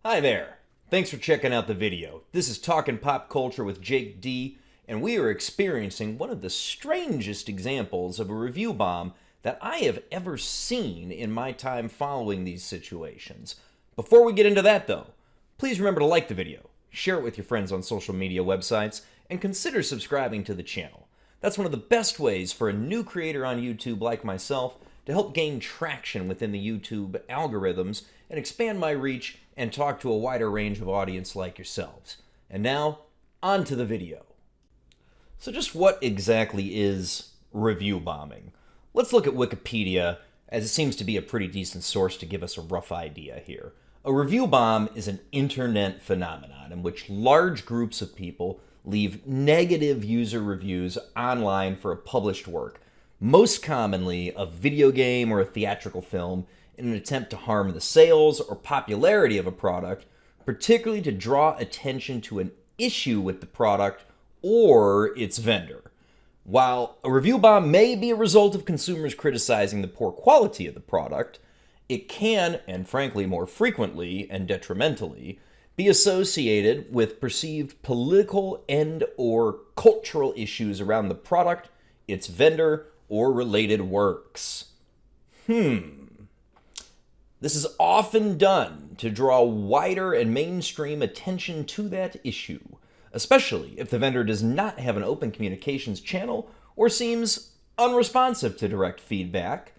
Hi there. Thanks for checking out the video. This is Talking Pop Culture with Jake D, and we are experiencing one of the strangest examples of a review bomb that I have ever seen in my time following these situations. Before we get into that though, please remember to like the video, share it with your friends on social media websites, and consider subscribing to the channel. That's one of the best ways for a new creator on YouTube like myself to help gain traction within the YouTube algorithms and expand my reach and talk to a wider range of audience like yourselves. And now, on to the video. So just what exactly is review bombing? Let's look at Wikipedia, as it seems to be a pretty decent source to give us a rough idea here. A review bomb is an internet phenomenon in which large groups of people leave negative user reviews online for a published work, most commonly a video game or a theatrical film, in an attempt to harm the sales or popularity of a product, particularly to draw attention to an issue with the product or its vendor. While a review bomb may be a result of consumers criticizing the poor quality of the product, it can, and frankly more frequently and detrimentally, be associated with perceived political and or cultural issues around the product, its vendor, or related works. This is often done to draw wider and mainstream attention to that issue, especially if the vendor does not have an open communications channel or seems unresponsive to direct feedback,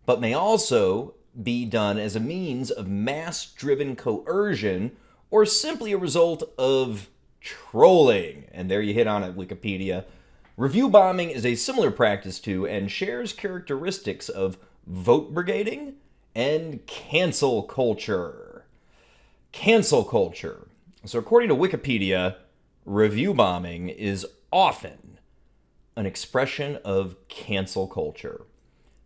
but may also be done as a means of mass-driven coercion or simply a result of trolling. And there you hit on it, Wikipedia. Review bombing is a similar practice to and shares characteristics of vote brigading and cancel culture. Cancel culture. So according to Wikipedia, review bombing is often an expression of cancel culture.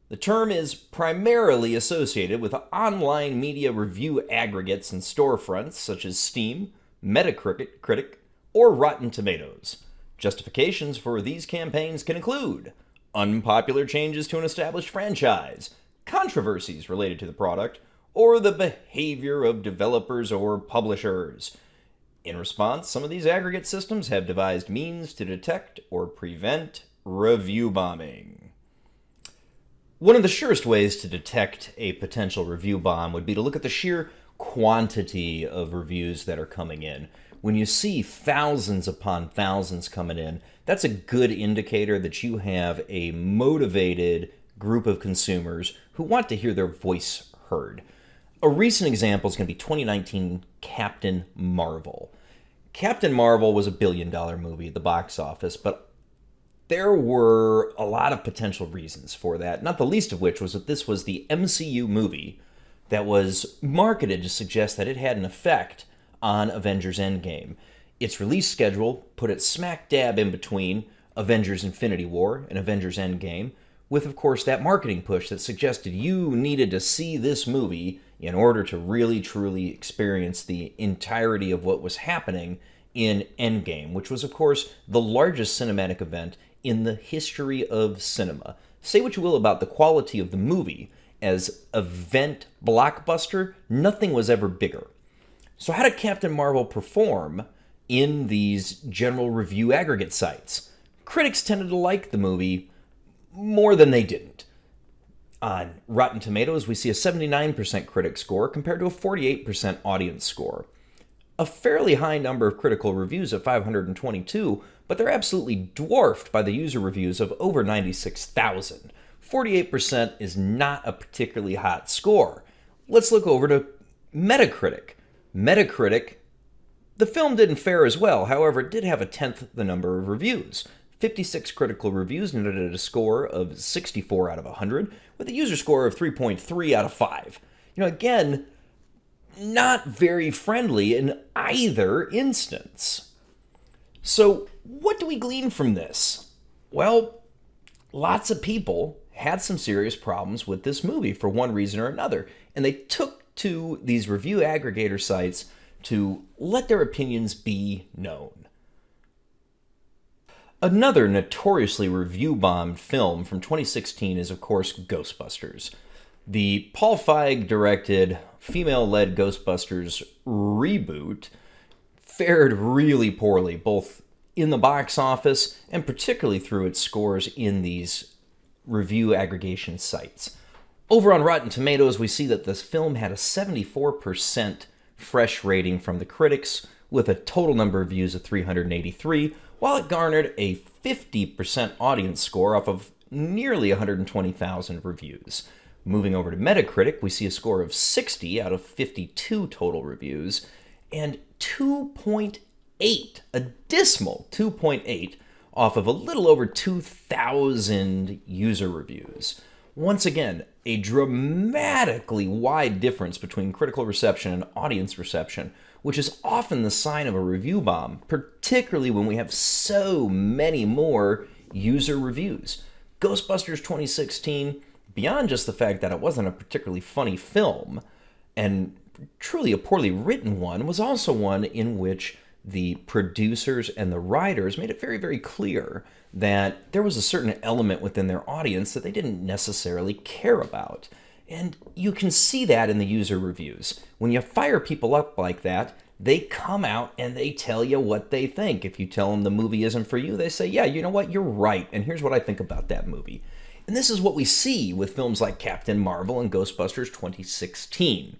The term is primarily associated with online media review aggregates and storefronts such as Steam, Metacritic, or Rotten Tomatoes. Justifications for these campaigns can include unpopular changes to an established franchise, controversies related to the product, or the behavior of developers or publishers. In response, some of these aggregate systems have devised means to detect or prevent review bombing. One of the surest ways to detect a potential review bomb would be to look at the sheer quantity of reviews that are coming in. When you see thousands upon thousands coming in, that's a good indicator that you have a motivated group of consumers who want to hear their voice heard. A recent example is going to be 2019 Captain Marvel. Captain Marvel was a billion-dollar movie at the box office, but there were a lot of potential reasons for that, not the least of which was that this was the MCU movie that was marketed to suggest that it had an effect on Avengers Endgame. Its release schedule put it smack dab in between Avengers Infinity War and Avengers Endgame, with, of course, that marketing push that suggested you needed to see this movie in order to really, truly experience the entirety of what was happening in Endgame, which was, of course, the largest cinematic event in the history of cinema. Say what you will about the quality of the movie, as event blockbuster, nothing was ever bigger. So how did Captain Marvel perform in these general review aggregate sites? Critics tended to like the movie more than they didn't. On Rotten Tomatoes, we see a 79% critic score compared to a 48% audience score. A fairly high number of critical reviews at 522, but they're absolutely dwarfed by the user reviews of over 96,000. 48% is not a particularly hot score. Let's look over to Metacritic. Metacritic, the film didn't fare as well, however, it did have a tenth the number of reviews. 56 critical reviews netted a score of 64 out of 100, with a user score of 3.3 out of 5. Again, not very friendly in either instance. So, what do we glean from this? Well, lots of people had some serious problems with this movie for one reason or another, and they took to these review aggregator sites to let their opinions be known. Another notoriously review-bombed film from 2016 is, of course, Ghostbusters. The Paul Feig directed, female-led Ghostbusters reboot fared really poorly, both in the box office and particularly through its scores in these review aggregation sites. Over on Rotten Tomatoes, we see that this film had a 74% fresh rating from the critics, with a total number of views of 383, while it garnered a 50% audience score off of nearly 120,000 reviews. Moving over to Metacritic, we see a score of 60 out of 52 total reviews, and 2.8, a dismal 2.8, off of a little over 2,000 user reviews. Once again, a dramatically wide difference between critical reception and audience reception, which is often the sign of a review bomb, particularly when we have so many more user reviews. Ghostbusters 2016, beyond just the fact that it wasn't a particularly funny film, and truly a poorly written one, was also one in which the producers and the writers made it very, very clear that there was a certain element within their audience that they didn't necessarily care about. And you can see that in the user reviews. When you fire people up like that, they come out and they tell you what they think. If you tell them the movie isn't for you, they say, yeah, you know what, you're right, and here's what I think about that movie. And this is what we see with films like Captain Marvel and Ghostbusters 2016.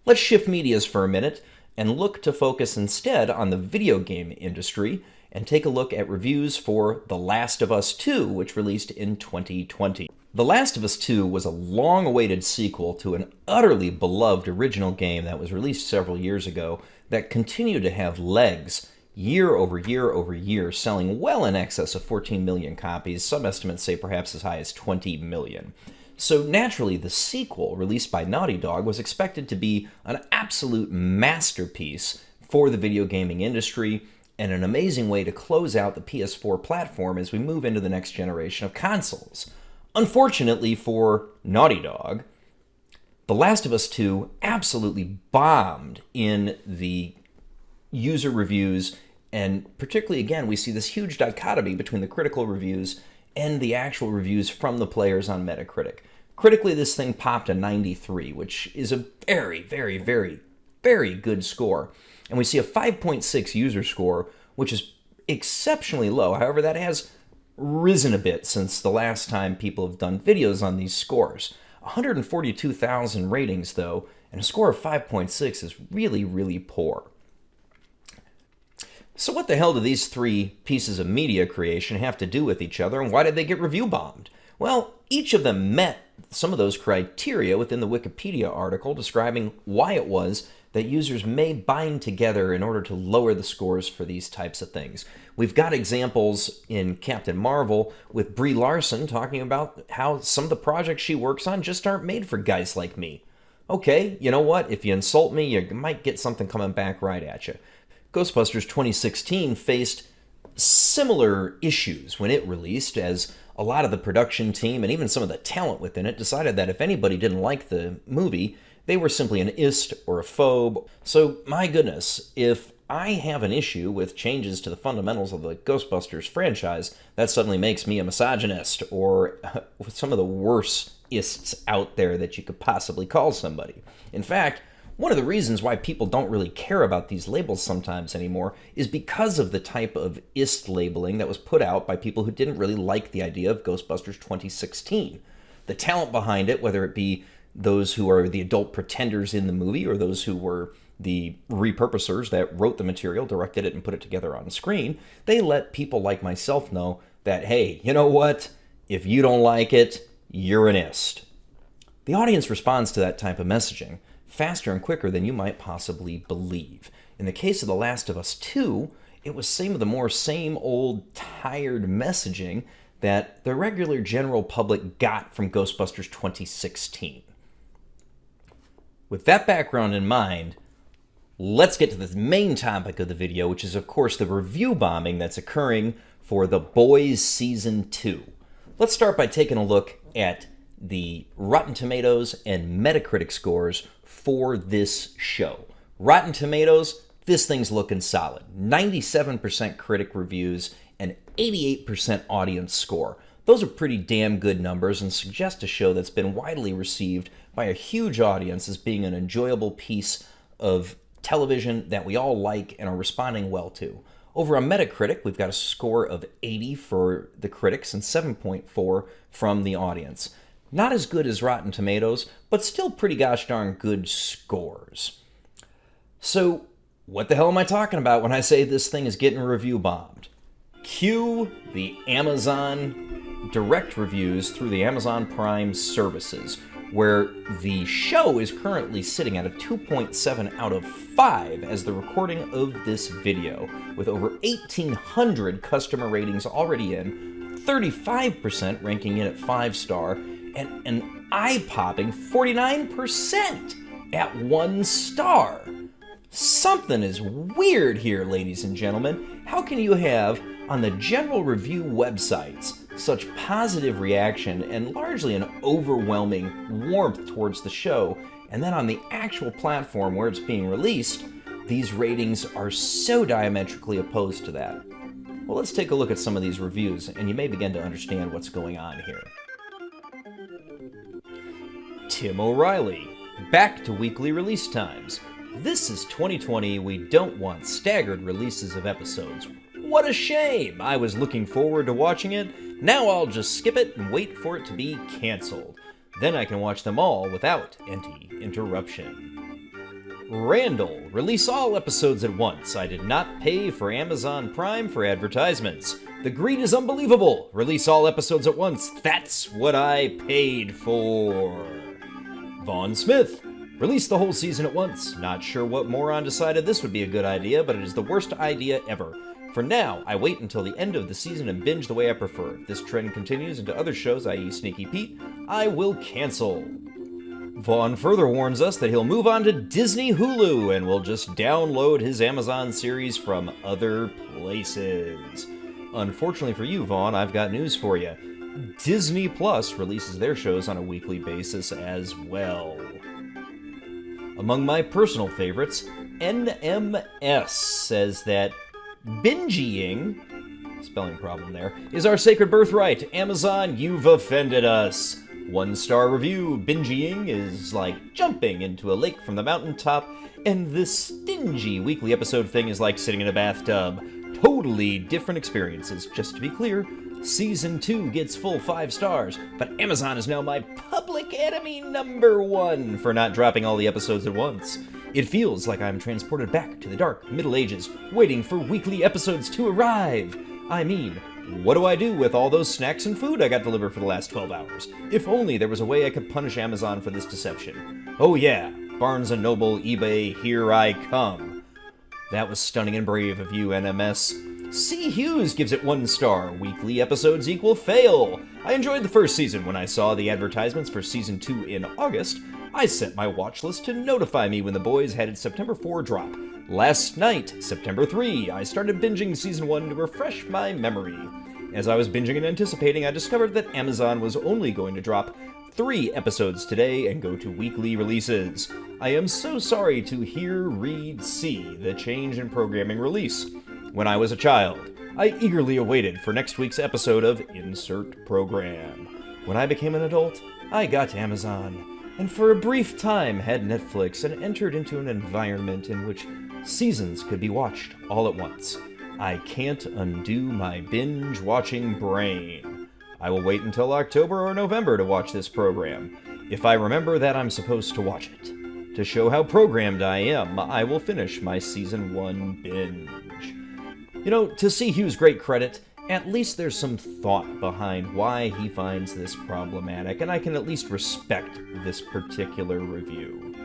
Let's shift medias for a minute and look to focus instead on the video game industry and take a look at reviews for The Last of Us 2, which released in 2020. The Last of Us 2 was a long-awaited sequel to an utterly beloved original game that was released several years ago that continued to have legs year over year over year, selling well in excess of 14 million copies. Some estimates say perhaps as high as 20 million. So naturally, the sequel, released by Naughty Dog, was expected to be an absolute masterpiece for the video gaming industry and an amazing way to close out the PS4 platform as we move into the next generation of consoles. Unfortunately for Naughty Dog, The Last of Us 2 absolutely bombed in the user reviews, and particularly, again, we see this huge dichotomy between the critical reviews and the actual reviews from the players on Metacritic. Critically, this thing popped a 93, which is a very, very, very, very good score. And we see a 5.6 user score, which is exceptionally low. However, that has risen a bit since the last time people have done videos on these scores. 142,000 ratings, though, and a score of 5.6 is really, really poor. So what the hell do these three pieces of media creation have to do with each other, and why did they get review bombed? Well, each of them met some of those criteria within the Wikipedia article describing why it was that users may bind together in order to lower the scores for these types of things. We've got examples in Captain Marvel with Brie Larson talking about how some of the projects she works on just aren't made for guys like me. Okay, you know what? If you insult me, you might get something coming back right at you. Ghostbusters 2016 faced similar issues when it released, as a lot of the production team and even some of the talent within it decided that if anybody didn't like the movie, they were simply an ist or a phobe. So, my goodness, if I have an issue with changes to the fundamentals of the Ghostbusters franchise, that suddenly makes me a misogynist, or some of the worst ists out there that you could possibly call somebody. In fact, one of the reasons why people don't really care about these labels sometimes anymore is because of the type of ist labeling that was put out by people who didn't really like the idea of Ghostbusters 2016. The talent behind it, whether it be those who are the adult pretenders in the movie or those who were the repurposers that wrote the material, directed it, and put it together on screen, they let people like myself know that, hey, you know what? If you don't like it, you're an ist. The audience responds to that type of messaging faster and quicker than you might possibly believe. In the case of The Last of Us 2, it was some of the more same old tired messaging that the regular general public got from Ghostbusters 2016. With that background in mind, let's get to the main topic of the video, which is, of course, the review bombing that's occurring for The Boys Season 2. Let's start by taking a look at the Rotten Tomatoes and Metacritic scores for this show. Rotten Tomatoes, this thing's looking solid. 97% critic reviews and 88% audience score. Those are pretty damn good numbers and suggest a show that's been widely received by a huge audience as being an enjoyable piece of television that we all like and are responding well to. Over on Metacritic, we've got a score of 80 for the critics and 7.4 from the audience. Not as good as Rotten Tomatoes, but still pretty gosh darn good scores. So, what the hell am I talking about when I say this thing is getting review bombed? Cue the Amazon direct reviews through the Amazon Prime services, where the show is currently sitting at a 2.7 out of 5 as the recording of this video, with over 1,800 customer ratings already in, 35% ranking it at 5-star, and an eye-popping 49% at 1 star. Something is weird here, ladies and gentlemen. How can you have, on the general review websites, such positive reaction and largely an overwhelming warmth towards the show, and then on the actual platform where it's being released, these ratings are so diametrically opposed to that? Well, let's take a look at some of these reviews, and you may begin to understand what's going on here. Tim O'Reilly, back to weekly release times. This is 2020, we don't want staggered releases of episodes. What a shame! I was looking forward to watching it. Now I'll just skip it and wait for it to be canceled. Then I can watch them all without any interruption. Randall, release all episodes at once. I did not pay for Amazon Prime for advertisements. The greed is unbelievable. Release all episodes at once. That's what I paid for. Vaughn Smith, release the whole season at once. Not sure what moron decided this would be a good idea, but it is the worst idea ever. For now, I wait until the end of the season and binge the way I prefer. If this trend continues into other shows, i.e. Sneaky Pete, I will cancel. Vaughn further warns us that he'll move on to Disney Hulu and will just download his Amazon series from other places. Unfortunately for you, Vaughn, I've got news for you. Disney Plus releases their shows on a weekly basis as well. Among my personal favorites, NMS says that bingeing, spelling problem there, is our sacred birthright. Amazon, you've offended us. 1-star review, bingeing is like jumping into a lake from the mountaintop, and this stingy weekly episode thing is like sitting in a bathtub. Totally different experiences. Just to be clear, Season 2 gets full 5 stars, but Amazon is now my public enemy #1 for not dropping all the episodes at once. It feels like I'm transported back to the dark Middle Ages, waiting for weekly episodes to arrive. I mean, what do I do with all those snacks and food I got delivered for the last 12 hours? If only there was a way I could punish Amazon for this deception. Oh yeah, Barnes & Noble, eBay, here I come. That was stunning and brave of you, NMS. C. Hughes gives it 1 star. Weekly episodes equal fail. I enjoyed the first season. When I saw the advertisements for Season 2 in August, I set my watch list to notify me when the boys had its September 4 drop. Last night, September 3, I started binging Season 1 to refresh my memory. As I was binging and anticipating, I discovered that Amazon was only going to drop 3 episodes today and go to weekly releases. I am so sorry to hear, read, see the change in programming release. When I was a child, I eagerly awaited for next week's episode of Insert Program. When I became an adult, I got Amazon, and for a brief time had Netflix and entered into an environment in which seasons could be watched all at once. I can't undo my binge-watching brain. I will wait until October or November to watch this program, if I remember that I'm supposed to watch it. To show how programmed I am, I will finish my Season 1 binge. You know, to C. Hughes' great credit, at least there's some thought behind why he finds this problematic, and I can at least respect this particular review.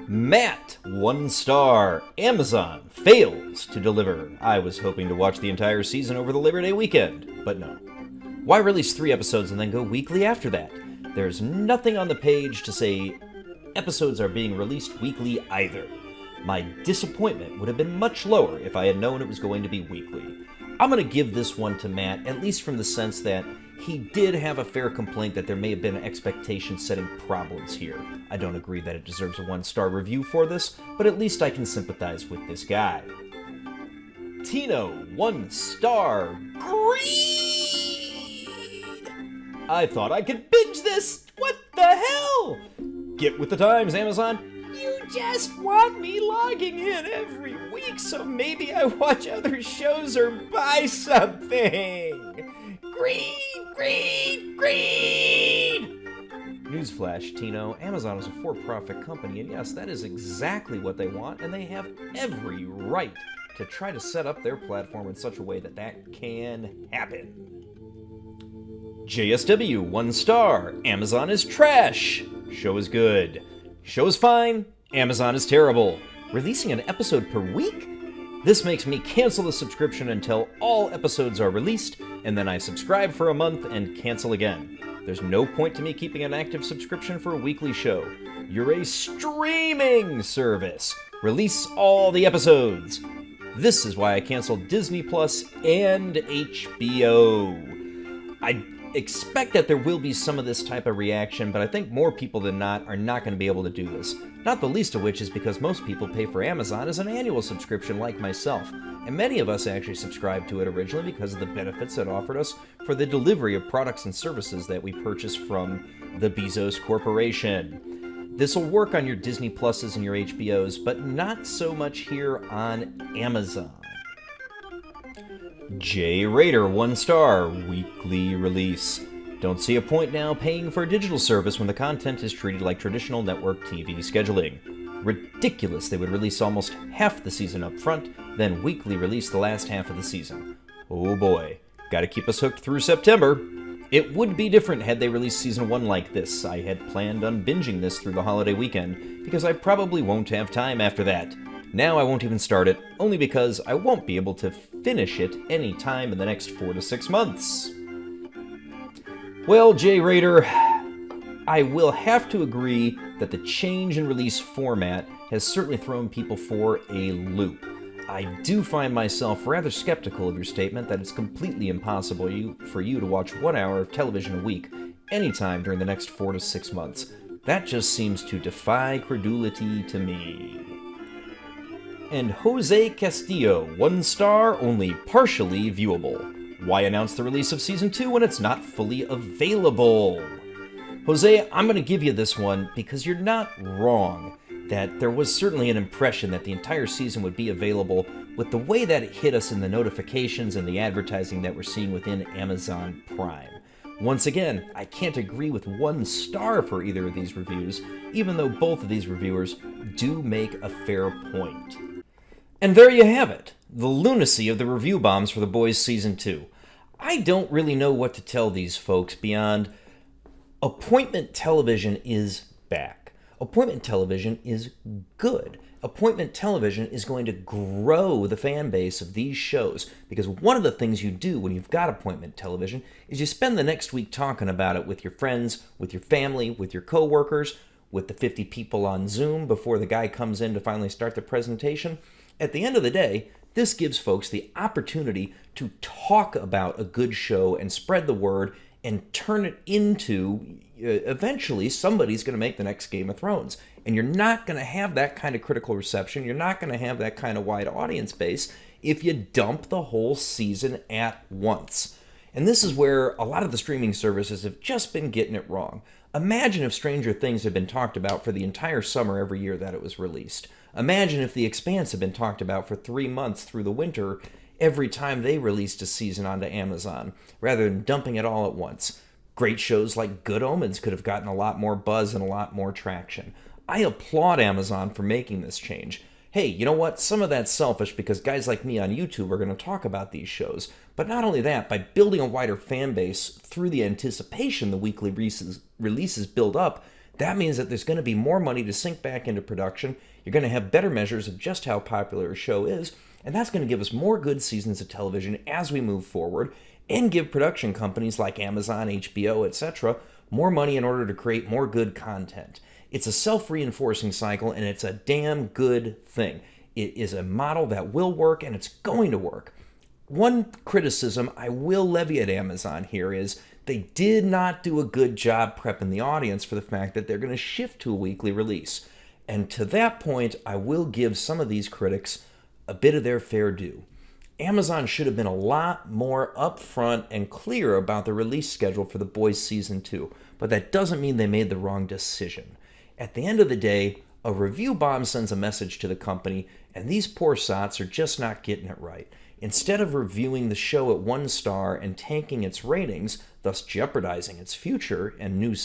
Matt, 1 star. Amazon fails to deliver. I was hoping to watch the entire season over the Labor Day weekend, but no. Why release 3 episodes and then go weekly after that? There's nothing on the page to say episodes are being released weekly either. My disappointment would have been much lower if I had known it was going to be weekly. I'm going to give this one to Matt, at least from the sense that he did have a fair complaint that there may have been expectation-setting problems here. I don't agree that it deserves a 1-star review for this, but at least I can sympathize with this guy. Tino, 1 star. Greed! I thought I could binge this! What the hell? Get with the times, Amazon. You just want me logging in every week so maybe I watch other shows or buy something. Greed, greed, greed! Newsflash, Tino, Amazon is a for-profit company, and yes, that is exactly what they want, and they have every right to try to set up their platform in such a way that that can happen. JSW, 1 star. Amazon is trash. Show is good. Show is fine. Amazon is terrible. Releasing an episode per week? This makes me cancel the subscription until all episodes are released, and then I subscribe for a month and cancel again. There's no point to me keeping an active subscription for a weekly show. You're a streaming service. Release all the episodes. This is why I canceled Disney Plus and HBO. I expect that there will be some of this type of reaction, but I think more people than not are not going to be able to do this. Not the least of which is because most people pay for Amazon as an annual subscription like myself, and many of us actually subscribed to it originally because of the benefits it offered us for the delivery of products and services that we purchase from the Bezos Corporation. This will work on your Disney Pluses and your HBOs, but not so much here on Amazon. J Raider, 1 star, weekly release. Don't see a point now paying for a digital service when the content is treated like traditional network TV scheduling. Ridiculous they would release almost half the season up front, then weekly release the last half of the season. Oh boy, gotta keep us hooked through September. It would be different had they released season 1 like this. I had planned on binging this through the holiday weekend, because I probably won't have time after that. Now I won't even start it, only because I won't be able to finish it any time in the next 4 to 6 months. Well, J Raider, I will have to agree that the change in release format has certainly thrown people for a loop. I do find myself rather skeptical of your statement that it's completely impossible for you to watch 1 hour of television a week anytime during the next 4 to 6 months. That just seems to defy credulity to me. And Jose Castillo, 1 star, only partially viewable. Why announce the release of Season 2 when it's not fully available? Jose, I'm going to give you this one because you're not wrong that there was certainly an impression that the entire season would be available with the way that it hit us in the notifications and the advertising that we're seeing within Amazon Prime. Once again, I can't agree with 1 star for either of these reviews, even though both of these reviewers do make a fair point. And there you have it, the lunacy of the review bombs for The Boys Season 2. I don't really know what to tell these folks beyond appointment television is back. Appointment television is good. Appointment television is going to grow the fan base of these shows because one of the things you do when you've got appointment television is you spend the next week talking about it with your friends, with your family, with your coworkers, with the 50 people on Zoom before the guy comes in to finally start the presentation. At the end of the day, this gives folks the opportunity to talk about a good show and spread the word and turn it into, eventually, somebody's going to make the next Game of Thrones. And you're not going to have that kind of critical reception. You're not going to have that kind of wide audience base if you dump the whole season at once. And this is where a lot of the streaming services have just been getting it wrong. Imagine if Stranger Things had been talked about for the entire summer every year that it was released. Imagine if The Expanse had been talked about for 3 months through the winter every time they released a season onto Amazon, rather than dumping it all at once. Great shows like Good Omens could have gotten a lot more buzz and a lot more traction. I applaud Amazon for making this change. Hey, you know what? Some of that's selfish because guys like me on YouTube are going to talk about these shows. But not only that, by building a wider fan base through the anticipation the weekly releases build up, that means that there's going to be more money to sink back into production. You're going to have better measures of just how popular a show is, and that's going to give us more good seasons of television as we move forward and give production companies like Amazon, HBO, etc. more money in order to create more good content. It's a self-reinforcing cycle, and it's a damn good thing. It is a model that will work, and it's going to work. One criticism I will levy at Amazon here is they did not do a good job prepping the audience for the fact that they're going to shift to a weekly release. And to that point, I will give some of these critics a bit of their fair due. Amazon should have been a lot more upfront and clear about the release schedule for The Boys Season 2, but that doesn't mean they made the wrong decision. At the end of the day, a review bomb sends a message to the company, and these poor sots are just not getting it right. Instead of reviewing the show at 1 star and tanking its ratings, thus jeopardizing its future and new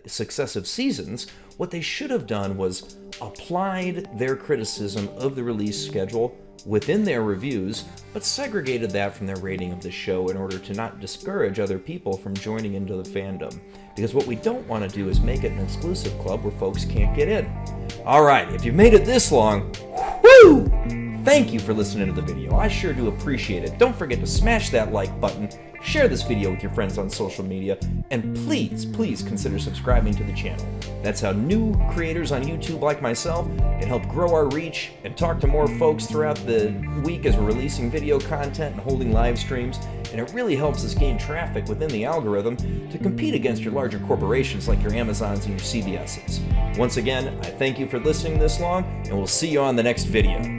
successive seasons, what they should have done was applied their criticism of the release schedule within their reviews, but segregated that from their rating of the show in order to not discourage other people from joining into the fandom. Because what we don't want to do is make it an exclusive club where folks can't get in. Alright, if you've made it this long, whoo! Thank you for listening to the video. I sure do appreciate it. Don't forget to smash that like button, share this video with your friends on social media, and please consider subscribing to the channel. That's how new creators on YouTube like myself can help grow our reach and talk to more folks throughout the week as we're releasing video content and holding live streams, and it really helps us gain traffic within the algorithm to compete against your larger corporations like your Amazons and your CBSs. Once again, I thank you for listening this long, and we'll see you on the next video.